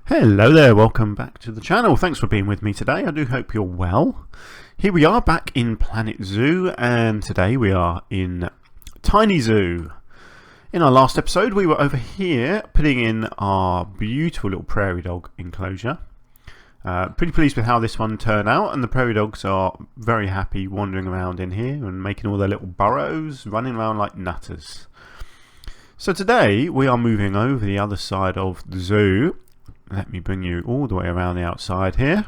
Hello there, welcome back to the channel. Thanks for being with me today. I do hope you're well. Here we are back in Planet Zoo, and today we are in Tiny Zoo. In our last episode we were over here putting in our beautiful little prairie dog enclosure. Pretty pleased with how this one turned out, and the prairie dogs are very happy wandering around in here and making all their little burrows, running around like nutters. So today we are moving over the other side of the zoo. Let me bring you all the way around the outside here.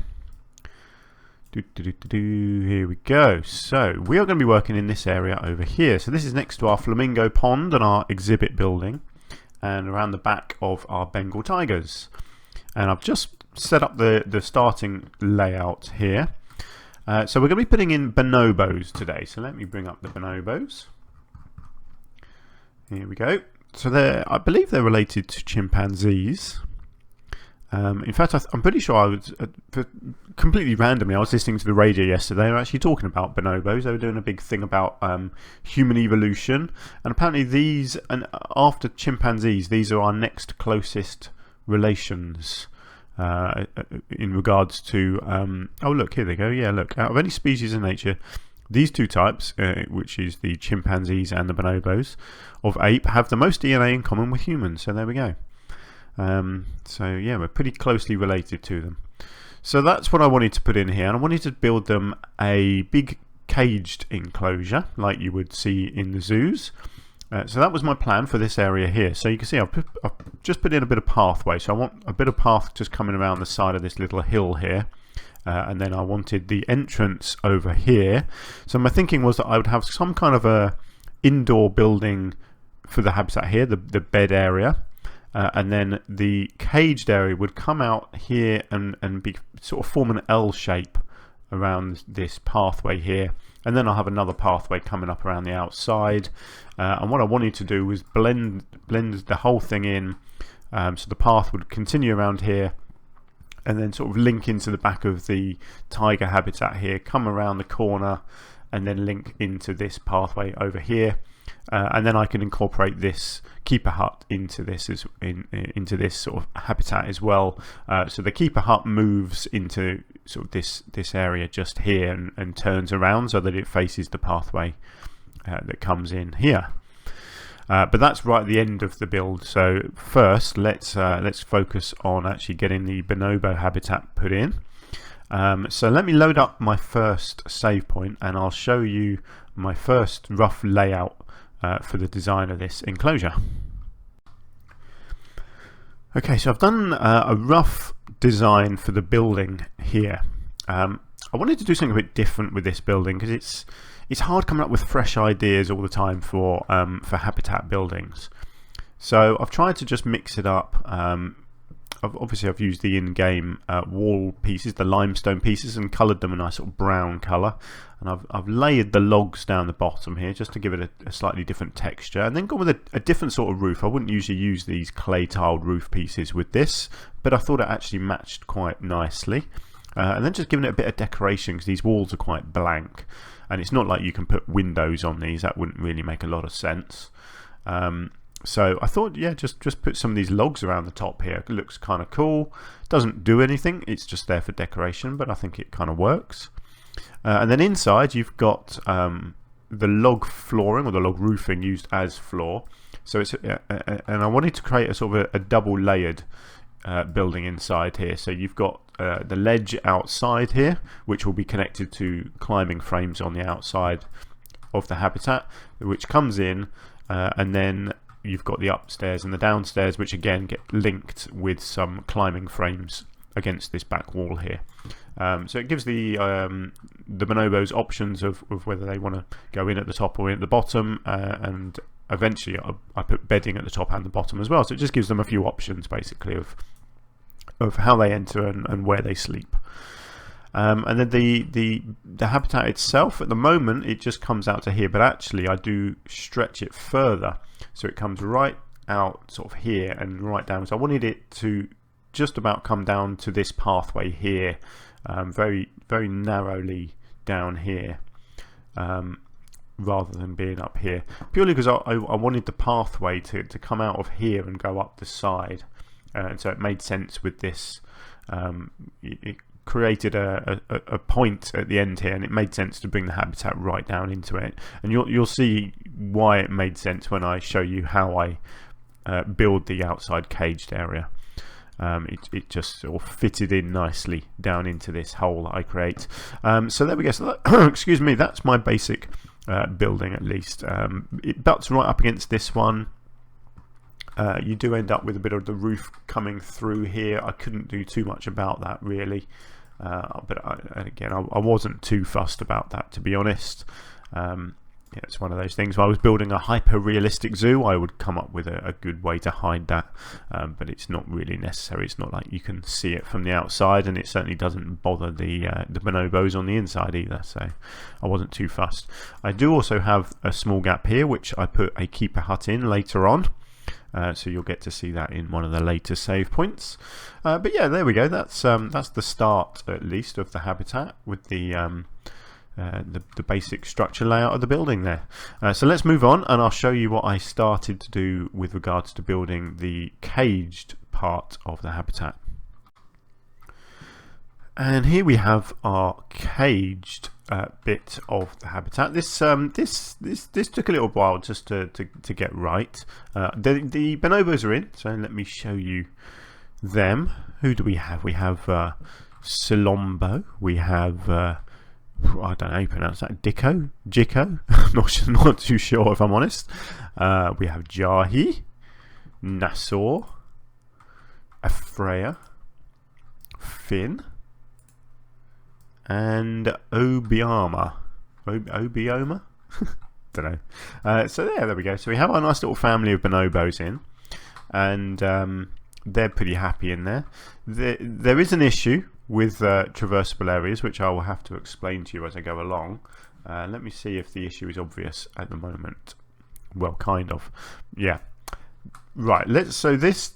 Here we go. So we are going to be working in this area over here. So this is next to our flamingo pond and our exhibit building, and around the back of our Bengal tigers. And I've just set up the starting layout here. So we're going to be putting in bonobos today. So let me bring up the bonobos. Here we go. So I believe they're related to chimpanzees. In fact, I'm pretty sure I was completely randomly. I was listening to the radio yesterday. They were actually talking about bonobos. They were doing a big thing about human evolution, and apparently these, and after chimpanzees, these are our next closest relations in regards to. Oh, look, here they go. Yeah, look. Out of any species in nature, these two types, which is the chimpanzees and the bonobos of ape, have the most DNA in common with humans. So there we go. So yeah, we're pretty closely related to them. So that's what I wanted to put in here, and I wanted to build them a big caged enclosure like you would see in the zoos. So that was my plan for this area here. So you can see I've just put in a bit of pathway. So I want a bit of path just coming around the side of this little hill here. And then I wanted the entrance over here. So my thinking was that I would have some kind of a indoor building for the habitat here, the bed area. And then the caged area would come out here and be sort of form an L shape around this pathway here, and then I'll have another pathway coming up around the outside. And what I wanted to do was blend the whole thing in, so the path would continue around here and then sort of link into the back of the tiger habitat here, come around the corner and then link into this pathway over here. And then I can incorporate this keeper hut into this into this sort of habitat as well. So the keeper hut moves into sort of this area just here and turns around so that it faces the pathway that comes in here. But that's right at the end of the build. So first, let's focus on actually getting the bonobo habitat put in. So let me load up my first save point, and I'll show you my first rough layout for the design of this enclosure. Okay, so I've done a rough design for the building here. I wanted to do something a bit different with this building because it's hard coming up with fresh ideas all the time for habitat buildings. So I've tried to just mix it up. Obviously I've used the in-game wall pieces, the limestone pieces, and coloured them a nice sort of brown colour, and I've layered the logs down the bottom here just to give it a slightly different texture, and then gone with a different sort of roof. I wouldn't usually use these clay tiled roof pieces with this, but I thought it actually matched quite nicely. And then just giving it a bit of decoration because these walls are quite blank, and it's not like you can put windows on these. That wouldn't really make a lot of sense. So I thought, yeah, just put some of these logs around the top here. It looks kind of cool. Doesn't do anything. It's just there for decoration, but I think it kind of works. And then inside you've got the log flooring or the log roofing used as floor. So it's and I wanted to create a sort of a double layered building inside here. So you've got the ledge outside here, which will be connected to climbing frames on the outside of the habitat, which comes in, and then you've got the upstairs and the downstairs, which again get linked with some climbing frames against this back wall here. So it gives the bonobos options of whether they want to go in at the top or in at the bottom, and eventually I put bedding at the top and the bottom as well. So it just gives them a few options basically of how they enter and where they sleep. And then the habitat itself, at the moment it just comes out to here, but actually I do stretch it further, so it comes right out sort of here and right down. So I wanted it to just about come down to this pathway here, very very narrowly down here, rather than being up here, purely because I wanted the pathway to come out of here and go up the side. and so it made sense with this. It created a point at the end here, and it made sense to bring the habitat right down into it, and you'll see why it made sense when I show you how I build the outside caged area. It just sort of fitted in nicely down into this hole that I create. So there we go. So that, excuse me, that's my basic building at least. It butts right up against this one. You do end up with a bit of the roof coming through here. I couldn't do too much about that really, but again, I wasn't too fussed about that, to be honest. Yeah, it's one of those things. When I was building a hyper-realistic zoo, I would come up with a good way to hide that, but it's not really necessary. It's not like you can see it from the outside, and it certainly doesn't bother the bonobos on the inside either, so I wasn't too fussed. I do also have a small gap here, which I put a keeper hut in later on. So you'll get to see that in one of the later save points. But yeah, there we go. That's the start, at least, of the habitat with the basic structure layout of the building there. So let's move on, and I'll show you what I started to do with regards to building the caged part of the habitat. And here we have our caged bit of the habitat. This took a little while just to get right. The bonobos are in, so let me show you them. Who do we have? We have Silombo. We have I don't know how you pronounce that. Jiko. I'm not too sure, if I'm honest. We have Jahi, Nassau, Afreya, Finn, and Obioma. Don't know. So there we go. So we have our nice little family of bonobos in, and they're pretty happy in there. There is an issue with traversable areas, which I will have to explain to you as I go along. Let me see if the issue is obvious at the moment. Well, kind of. Yeah. Right. So this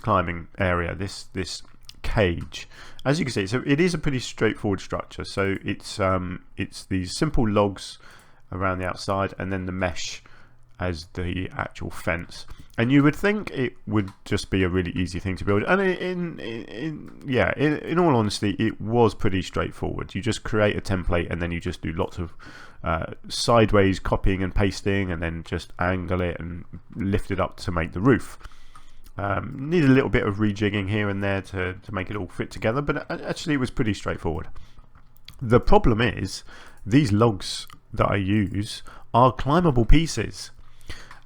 climbing area, this cage, as you can see, so it is a pretty straightforward structure. So it's these simple logs around the outside, and then the mesh as the actual fence. And you would think it would just be a really easy thing to build, and in all honesty, it was pretty straightforward. You just create a template, and then you just do lots of sideways copying and pasting, and then just angle it and lift it up to make the roof. Need a little bit of rejigging here and there to make it all fit together, but actually it was pretty straightforward. The problem is these logs that I use are climbable pieces.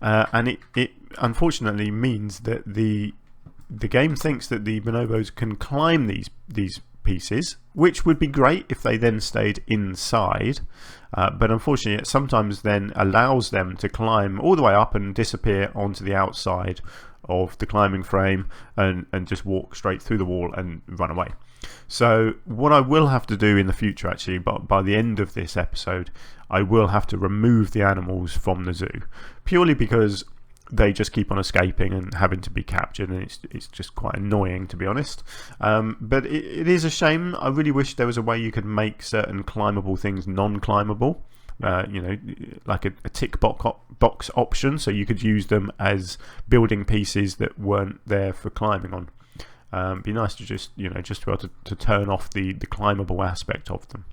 And it unfortunately means that the game thinks that the bonobos can climb these pieces, which would be great if they then stayed inside, but unfortunately it sometimes then allows them to climb all the way up and disappear onto the outside of the climbing frame and just walk straight through the wall and run away. So what I will have to do in the future, actually, by the end of this episode, I will have to remove the animals from the zoo, purely because they just keep on escaping and having to be captured, and it's just quite annoying, to be honest. But it is a shame. I really wish there was a way you could make certain climbable things non-climbable. You know, like a tick box option, so you could use them as building pieces that weren't there for climbing on. Be nice to just be able to turn off the climbable aspect of them.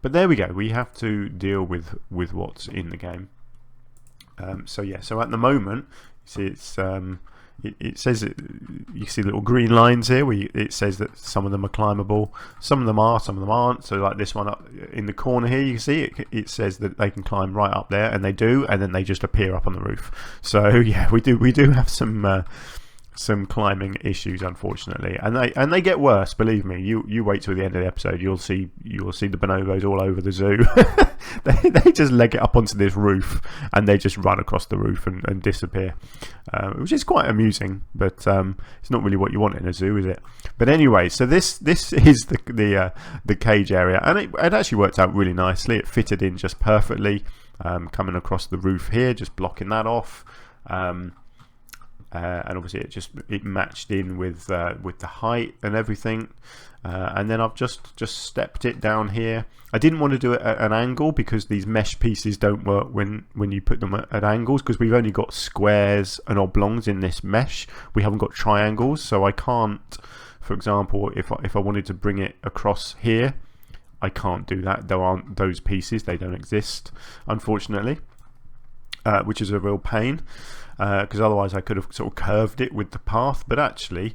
But there we go. We have to deal with what's in the game. So yeah. So at the moment, you see, it says you see little green lines here where it says that some of them are climbable, some of them are, some of them aren't. So like this one up in the corner here, you can see it says that they can climb right up there, and they do, and then they just appear up on the roof. So yeah, we do have some climbing issues, unfortunately, and they get worse. Believe me, you wait till the end of the episode, you'll see the bonobos all over the zoo. they just leg it up onto this roof, and they just run across the roof and disappear, which is quite amusing, but it's not really what you want in a zoo, is it? But anyway, so this is the cage area, and it actually worked out really nicely. It fitted in just perfectly, coming across the roof here, just blocking that off. and obviously it matched in with the height and everything. And then I've just stepped it down here. I didn't want to do it at an angle because these mesh pieces don't work when you put them at angles, because we've only got squares and oblongs in this mesh. We haven't got triangles, so I can't, for example, if I wanted to bring it across here, I can't do that. There aren't those pieces, they don't exist, unfortunately, which is a real pain, because otherwise I could have sort of curved it with the path. But actually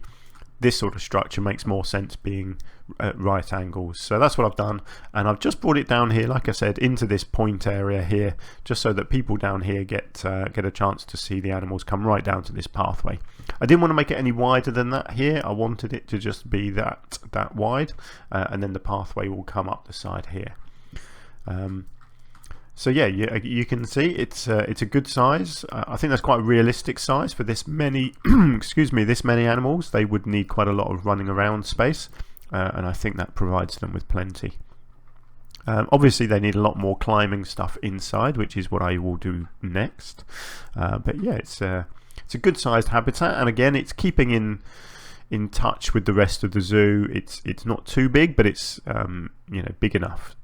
this sort of structure makes more sense being at right angles. So that's what I've done, and I've just brought it down here, like I said, into this point area here, just so that people down here get a chance to see the animals come right down to this pathway. I didn't want to make it any wider than that here. I wanted it to just be that wide, and then the pathway will come up the side here. So yeah, you can see it's a good size. I think that's quite a realistic size for this many excuse me, this many animals. They would need quite a lot of running around space, and I think that provides them with plenty. Obviously they need a lot more climbing stuff inside, which is what I will do next. But yeah, it's a good sized habitat, and again it's keeping in touch with the rest of the zoo. It's not too big, but it's you know, big enough.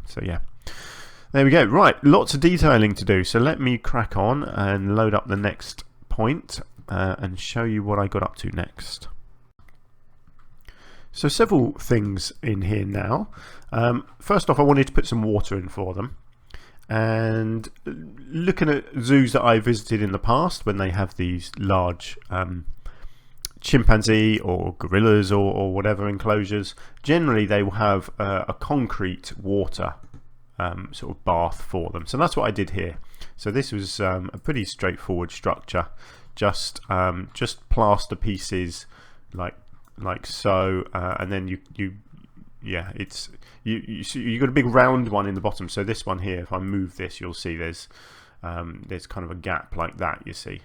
So yeah. There we go. Right, lots of detailing to do, so let me crack on and load up the next point and show you what I got up to next. So several things in here now. First off, I wanted to put some water in for them, and looking at zoos that I visited in the past when they have these large chimpanzee or gorillas or whatever enclosures, generally they will have a concrete water sort of bath for them. So that's what I did here. So this was a pretty straightforward structure, just plaster pieces like so, and then you got a big round one in the bottom. So this one here, if I move this, you'll see there's kind of a gap like that, you see,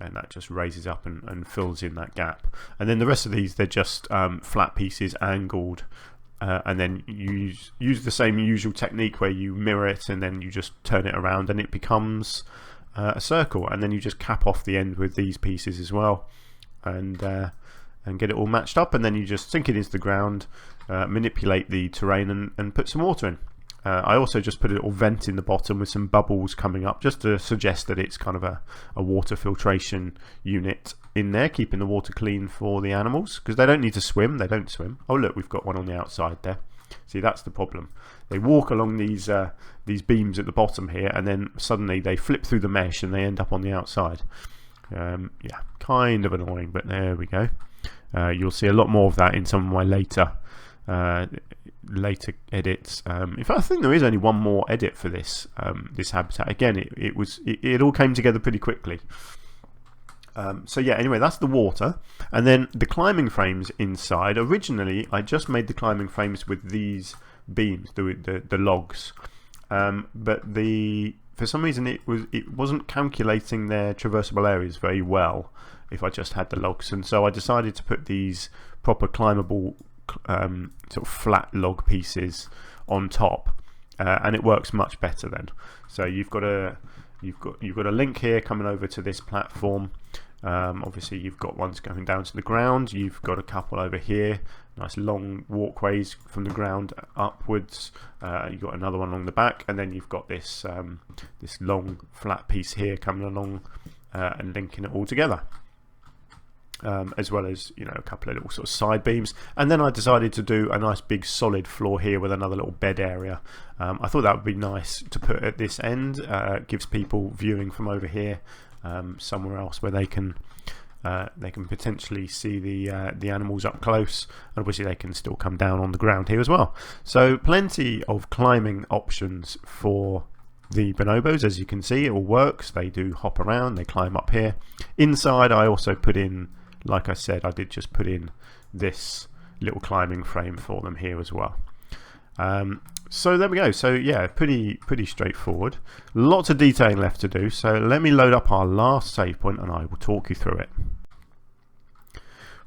and that just raises up and fills in that gap. And then the rest of these, they're just flat pieces angled. And then you use the same usual technique where you mirror it and then you just turn it around and it becomes a circle, and then you just cap off the end with these pieces as well, and get it all matched up, and then you just sink it into the ground, manipulate the terrain and put some water in. I also just put a little vent in the bottom with some bubbles coming up, just to suggest that it's kind of a water filtration unit in there, keeping the water clean for the animals, because they don't need to swim. They don't swim. Oh look, we've got one on the outside there. See, that's the problem. They walk along these beams at the bottom here, and then suddenly they flip through the mesh and they end up on the outside. Yeah, kind of annoying, but there we go. You'll see a lot more of that in some of my later edits. In fact, I think there is only one more edit for this this habitat. Again, it all came together pretty quickly. So yeah, anyway, that's the water, and then the climbing frames inside. Originally I just made the climbing frames with these beams, the logs, but for some reason it wasn't calculating their traversable areas very well if I just had the logs, and so I decided to put these proper climbable sort of flat log pieces on top, and it works much better then. So you've got a link here coming over to this platform. Obviously you've got ones going down to the ground, you've got a couple over here, nice long walkways from the ground upwards, you've got another one along the back, and then you've got this this long flat piece here coming along and linking it all together. As well as, you know, a couple of little sort of side beams, and then I decided to do a nice big solid floor here with another little bed area. I thought that would be nice to put at this end. It gives people viewing from over here somewhere else where they can potentially see the animals up close, and obviously they can still come down on the ground here as well. So plenty of climbing options for the bonobos. As you can see, it all works. They do hop around, they climb up here. Inside I also put in, like I said, I did just put in this little climbing frame for them here as well. So there we go. So yeah, pretty straightforward. Lots of detailing left to do, so let me load up our last save point and I will talk you through it.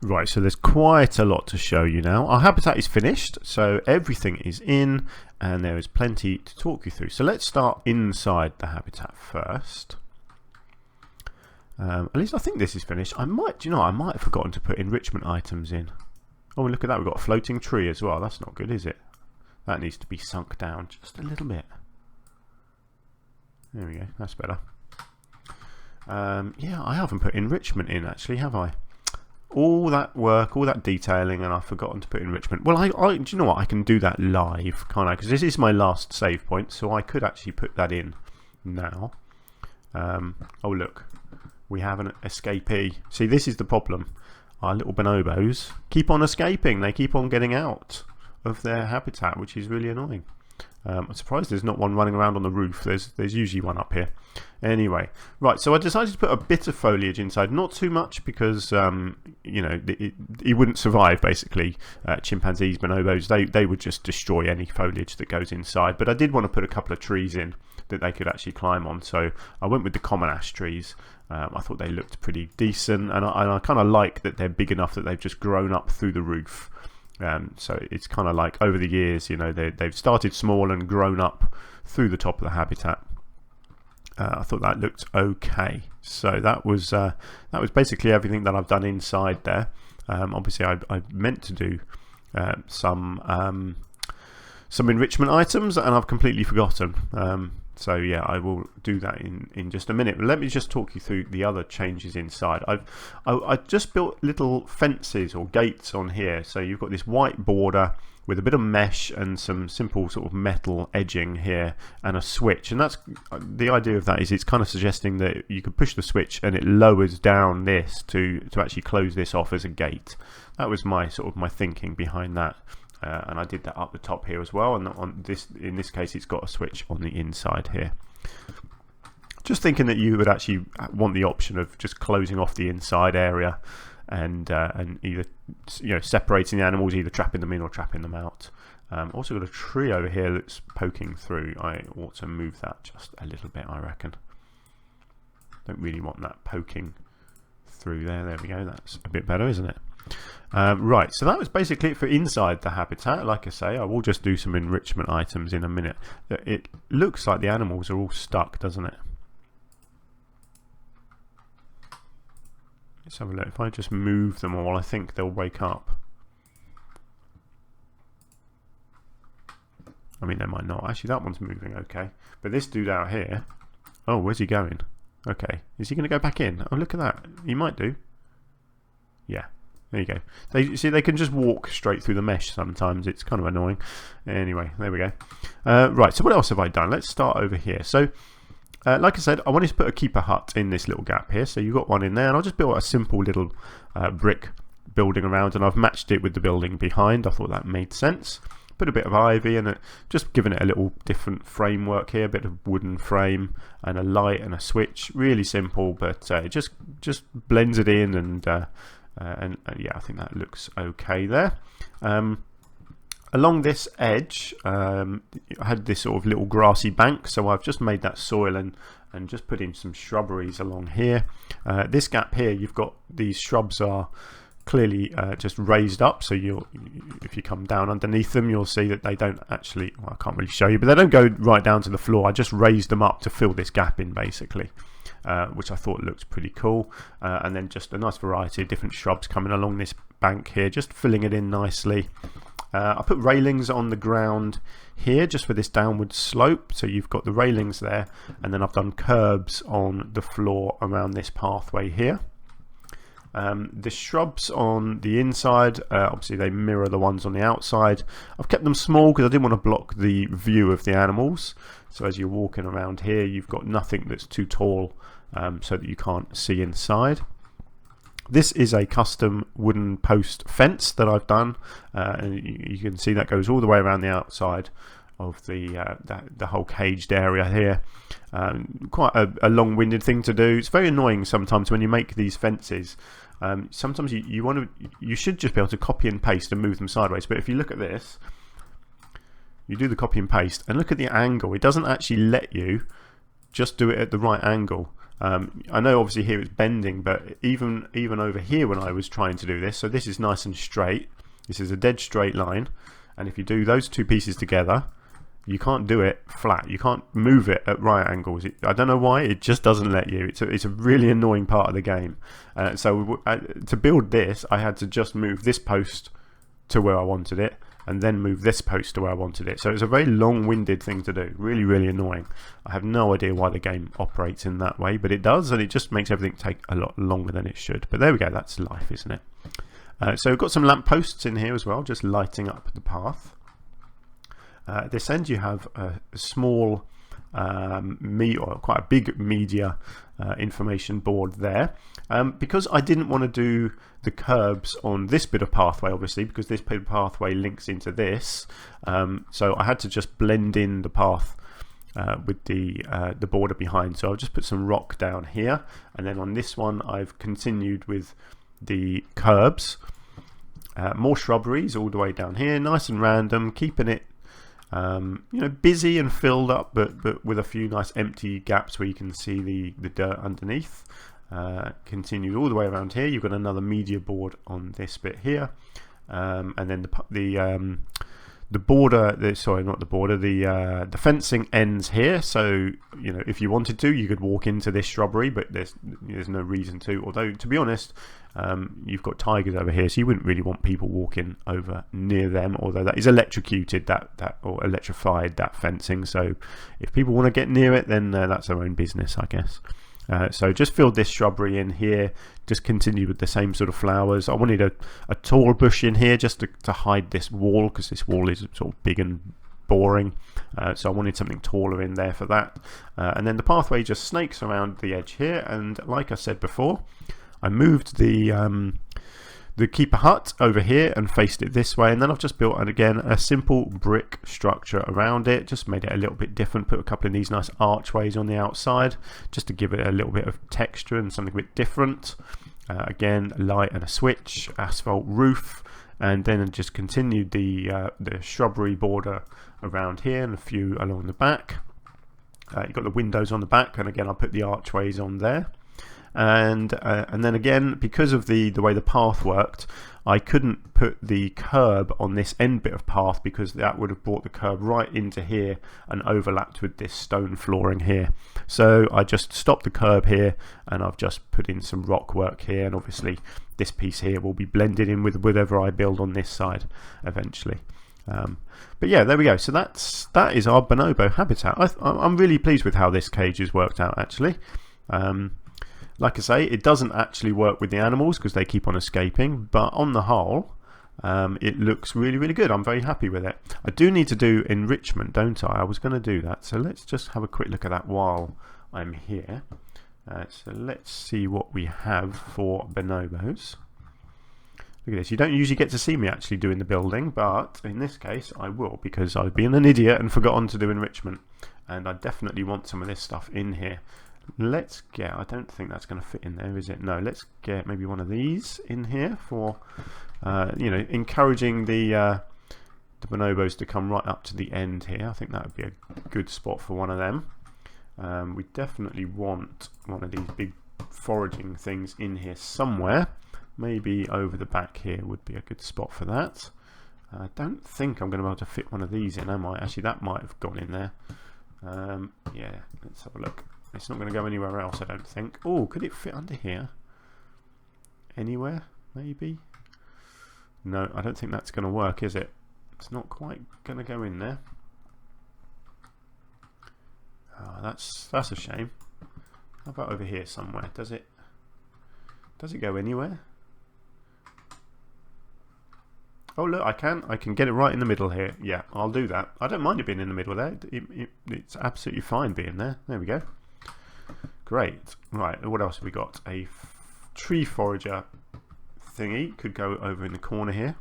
Right, so there's quite a lot to show you now. Our habitat is finished, so everything is in and there is plenty to talk you through. So let's start inside the habitat first. At least I think this is finished. I might, do you know, I might have forgotten to put enrichment items in. Oh, look at that, we've got a floating tree as well. That's not good, is it? That needs to be sunk down just a little bit. There we go, that's better. Yeah, I haven't put enrichment in actually, have I? All that work, all that detailing, and I've forgotten to put enrichment. Well, do you know what? I can do that live, can't I? Because this is my last save point, so I could actually put that in now. Oh, look. We have an escapee. See, this is the problem. Our little bonobos keep on escaping. They keep on getting out of their habitat, which is really annoying. I'm surprised there's not one running around on the roof. There's usually one up here. Anyway, right, so I decided to put a bit of foliage inside. Not too much because, you know, it wouldn't survive, basically. Chimpanzees, bonobos, they would just destroy any foliage that goes inside. But I did want to put a couple of trees in that they could actually climb on. So I went with the common ash trees. I thought they looked pretty decent. And I kind of like that they're big enough that they've just grown up through the roof. So it's kind of like over the years, you know, they've started small and grown up through the top of the habitat. I thought that looked okay. So that was basically everything that I've done inside there. Obviously, I meant to do some enrichment items, and I've completely forgotten. So yeah, I will do that in just a minute. But let me just talk you through the other changes inside. I just built little fences or gates on here. So you've got this white border with a bit of mesh and some simple sort of metal edging here and a switch. And that's the idea of that is it's kind of suggesting that you could push the switch and it lowers down this to actually close this off as a gate. That was my sort of my thinking behind that. And I did that up the top here as well, and in this case it's got a switch on the inside here. Just thinking that you would actually want the option of just closing off the inside area and either, you know, separating the animals, either trapping them in or trapping them out. Also got a tree over here that's poking through. I ought to move that just a little bit, I reckon. Don't really want that poking through there. There we go, that's a bit better, isn't it? Right, so that was basically it for inside the habitat. Like I say, I will just do some enrichment items in a minute. It looks like the animals are all stuck, doesn't it? Let's have a look. If I just move them all, I think they'll wake up. I mean, they might not. Actually, that one's moving okay. But this dude out here... Oh, where's he going? Okay. Is he going to go back in? Oh, look at that. He might do. Yeah. There you go. They can just walk straight through the mesh sometimes. It's kind of annoying. Anyway, there we go. Right, so what else have I done? Let's start over here. So, like I said, I wanted to put a keeper hut in this little gap here. So you've got one in there, and I'll just build a simple little brick building around, and I've matched it with the building behind. I thought that made sense. Put a bit of ivy and just giving it a little different framework here, a bit of wooden frame and a light and a switch. Really simple, but it just blends it in and yeah, I think that looks okay there. Along this edge, I had this sort of little grassy bank, so I've just made that soil and just put in some shrubberies along here. This gap here, you've got these shrubs are clearly just raised up, so if you come down underneath them, you'll see that they don't actually, well, I can't really show you, but they don't go right down to the floor. I just raised them up to fill this gap in, basically. Which I thought looked pretty cool, and then just a nice variety of different shrubs coming along this bank here, just filling it in nicely. I put railings on the ground here just for this downward slope, so you've got the railings there, and then I've done curbs on the floor around this pathway here. The shrubs on the inside, obviously they mirror the ones on the outside. I've kept them small because I didn't want to block the view of the animals. So as you're walking around here, you've got nothing that's too tall so that you can't see inside. This is a custom wooden post fence that I've done, and you can see that goes all the way around the outside of the whole caged area here. Quite a long-winded thing to do. It's very annoying sometimes when you make these fences. Sometimes you should just be able to copy and paste and move them sideways, but if you look at this, you do the copy and paste and look at the angle. It doesn't actually let you just do it at the right angle. I know obviously here it's bending, but even over here when I was trying to do this, so this is nice and straight. This is a dead straight line, and if you do those two pieces together, You can't do it flat. You can't move it at right angles. I don't know why. It just doesn't let you. It's a really annoying part of the game. So to build this, I had to just move this post to where I wanted it, and then move this post to where I wanted it. So it's a very long-winded thing to do. Really, really annoying. I have no idea why the game operates in that way, but it does, and it just makes everything take a lot longer than it should. But there we go. That's life, isn't it? So we've got some lamp posts in here as well, just lighting up the path. At this end you have a small or quite a big media information board there. Because I didn't want to do the curbs on this bit of pathway, obviously, because this bit of pathway links into this, so I had to just blend in the path with the border behind. So I'll just put some rock down here, and then on this one I've continued with the curbs, more shrubberies all the way down here, nice and random, keeping it busy and filled up, but with a few nice empty gaps where you can see the dirt underneath. Continued all the way around here. You've got another media board on this bit here, and then the border. Sorry, not the border. The fencing ends here. So if you wanted to, you could walk into this shrubbery, but there's no reason to. Although, to be honest, you've got tigers over here, so you wouldn't really want people walking over near them. Although that is electrocuted, or electrified, that fencing. So if people want to get near it, then that's their own business, I guess. So just filled this shrubbery in here, just continued with the same sort of flowers. I wanted a tall bush in here just to hide this wall, because this wall is sort of big and boring. So I wanted something taller in there for that. And then the pathway just snakes around the edge here, and like I said before, I moved the keeper hut over here and faced it this way, and then I've just built, and again, a simple brick structure around it. Just made it a little bit different, put a couple of these nice archways on the outside just to give it a little bit of texture and something a bit different. Again, a light and a switch, asphalt roof, and then just continued the shrubbery border around here and a few along the back. You've got the windows on the back, and again I put the archways on there. And then again, because of the way the path worked, I couldn't put the curb on this end bit of path, because that would have brought the curb right into here and overlapped with this stone flooring here. So I just stopped the curb here, and I've just put in some rock work here, and obviously this piece here will be blended in with whatever I build on this side eventually. But yeah, there we go. So that is our Bonobo habitat. I'm really pleased with how this cage has worked out, actually. Like I say, it doesn't actually work with the animals because they keep on escaping, but on the whole, it looks really, really good. I'm very happy with it. I do need to do enrichment, don't I? I was going to do that, so let's just have a quick look at that while I'm here. So let's see what we have for bonobos. Look at this. You don't usually get to see me actually doing the building, but in this case I will, because I've been an idiot and forgotten to do enrichment, and I definitely want some of this stuff in here. Let's get, I don't think that's going to fit in there, is it? No, let's get maybe one of these in here for, encouraging the bonobos to come right up to the end here. I think that would be a good spot for one of them. We definitely want one of these big foraging things in here somewhere. Maybe over the back here would be a good spot for that. I don't think I'm going to be able to fit one of these in, am I? Actually, that might have gone in there. Yeah, let's have a look. It's not going to go anywhere else, I don't think. Oh, could it fit under here? Anywhere, maybe? No, I don't think that's going to work, is it? It's not quite going to go in there. Oh, that's a shame. How about over here somewhere? Does it go anywhere? Oh look, I can get it right in the middle here. Yeah, I'll do that. I don't mind it being in the middle there. It's absolutely fine being there. There we go. Great. Right, what else have we got? A tree forager thingy could go over in the corner here.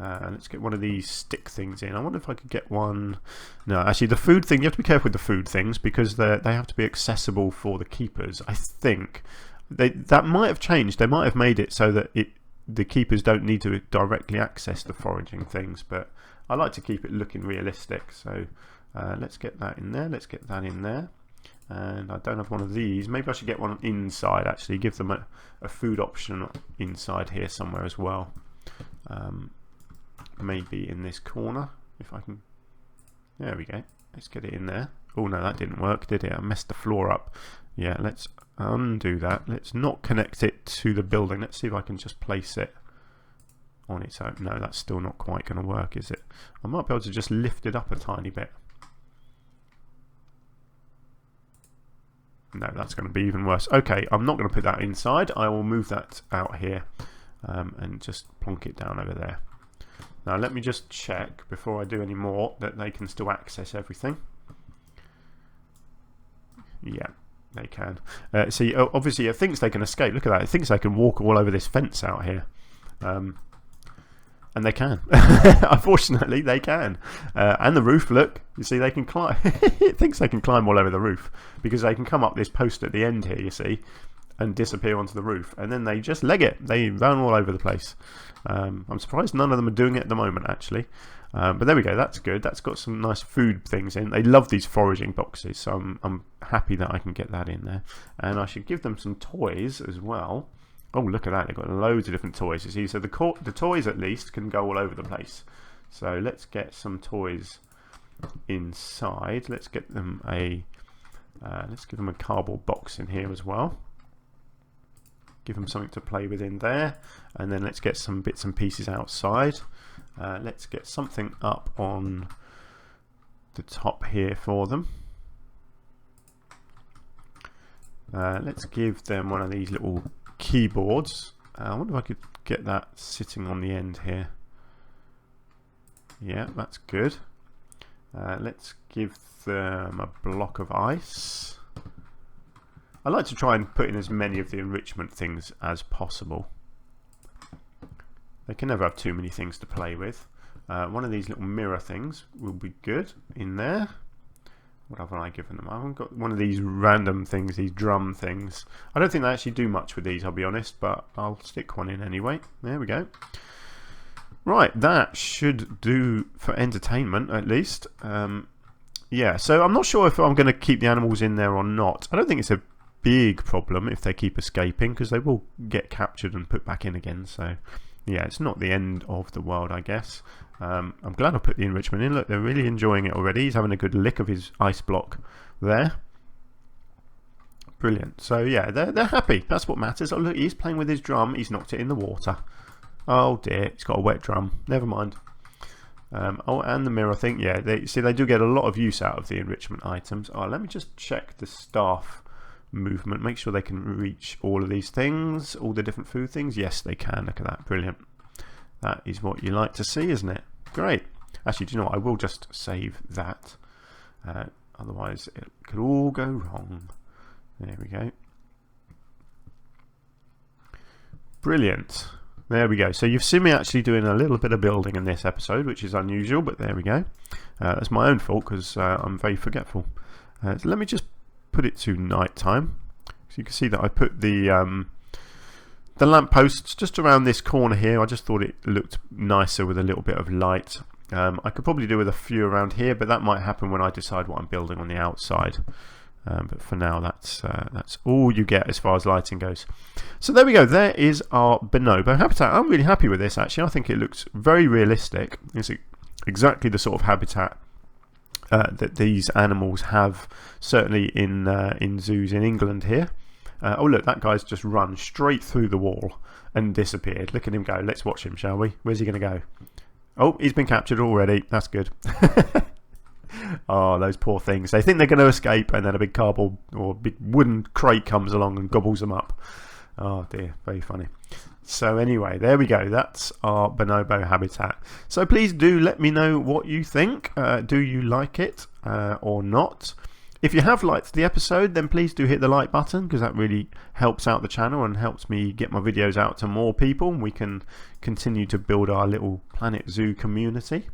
Let's get one of these stick things in. I wonder if I could get one. No, actually the food thing, you have to be careful with the food things, because they have to be accessible for the keepers. I think that might have changed. They might have made it so that the keepers don't need to directly access the foraging things, but I like to keep it looking realistic. So let's get that in there. Let's get that in there. And I don't have one of these. Maybe I should get one inside, actually. Give them a food option inside here somewhere as well. Maybe in this corner, if I can There we go. Let's get it in there. Oh no, that didn't work, did it? I messed the floor up. Yeah, let's undo that. Let's not connect it to the building. Let's see if I can just place it on its own. No, that's still not quite going to work, is it? I might be able to just lift it up a tiny bit. No, that's going to be even worse. Okay, I'm not going to put that inside. I will move that out here and just plonk it down over there. Now let me just check before I do any more that they can still access everything. Yeah, they can. See, obviously it thinks they can escape. Look at that. It thinks they can walk all over this fence out here. And they can. Unfortunately, they can. And the roof, look. You see, they can climb. It thinks they can climb all over the roof because they can come up this post at the end here, you see, and disappear onto the roof. And then they just leg it. They run all over the place. I'm surprised none of them are doing it at the moment, actually. But there we go. That's good. That's got some nice food things in. They love these foraging boxes, so I'm happy that I can get that in there. And I should give them some toys as well. Oh, look at that. They've got loads of different toys, you see. So the toys, at least, can go all over the place. So let's get some toys inside. Let's get them let's give them a cardboard box in here as well. Give them something to play with in there. And then let's get some bits and pieces outside. Let's get something up on the top here for them. Let's give them one of these little keyboards. I wonder if I could get that sitting on the end here. Yeah, that's good. Let's give them a block of ice. I like to try and put in as many of the enrichment things as possible. They can never have too many things to play with. One of these little mirror things will be good in there. What have I given them? I haven't got one of these random things, these drum things. I don't think they actually do much with these, I'll be honest, but I'll stick one in anyway. There we go. Right, that should do for entertainment, at least. Yeah, so I'm not sure if I'm going to keep the animals in there or not. I don't think it's a big problem if they keep escaping, because they will get captured and put back in again. So, yeah, it's not the end of the world, I guess. I'm glad I put the enrichment in. Look, they're really enjoying it already. He's having a good lick of his ice block there. Brilliant. So, yeah, they're happy. That's what matters. Oh, look, he's playing with his drum. He's knocked it in the water. Oh, dear. He's got a wet drum. Never mind. Oh, and the mirror thing. Yeah, they do get a lot of use out of the enrichment items. Oh, let me just check the staff movement. Make sure they can reach all of these things, all the different food things. Yes, they can. Look at that. Brilliant. That is what you like to see, isn't it? Great. Actually, do you know what? I will just save that. Otherwise, it could all go wrong. There we go. Brilliant. There we go. So you've seen me actually doing a little bit of building in this episode, which is unusual, but there we go. That's my own fault because I'm very forgetful. So let me just put it to night time. So you can see that I put the lampposts just around this corner here. I just thought it looked nicer with a little bit of light. I could probably do with a few around here, but that might happen when I decide what I'm building on the outside. But for now, that's all you get as far as lighting goes. So there we go. There is our Bonobo Habitat. I'm really happy with this, actually. I think it looks very realistic. It's exactly the sort of habitat that these animals have, certainly in zoos in England here. Oh, look, that guy's just run straight through the wall and disappeared. Look at him go. Let's watch him, shall we? Where's he going to go? Oh, he's been captured already. That's good. Oh, those poor things. They think they're going to escape, and then a big cardboard or big wooden crate comes along and gobbles them up. Oh, dear. Very funny. So anyway, there we go. That's our Bonobo Habitat. So please do let me know what you think. Do you like it or not? If you have liked the episode, then please do hit the like button, because that really helps out the channel and helps me get my videos out to more people, and we can continue to build our little Planet Zoo community.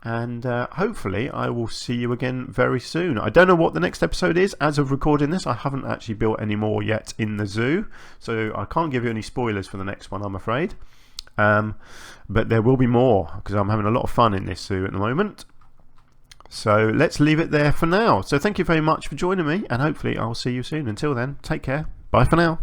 And hopefully I will see you again very soon. I don't know what the next episode is. As of recording this, I haven't actually built any more yet in the zoo, so I can't give you any spoilers for the next one, I'm afraid. But there will be more, because I'm having a lot of fun in this zoo at the moment. So let's leave it there for now. So thank you very much for joining me, and hopefully I'll see you soon. Until then, take care. Bye for now.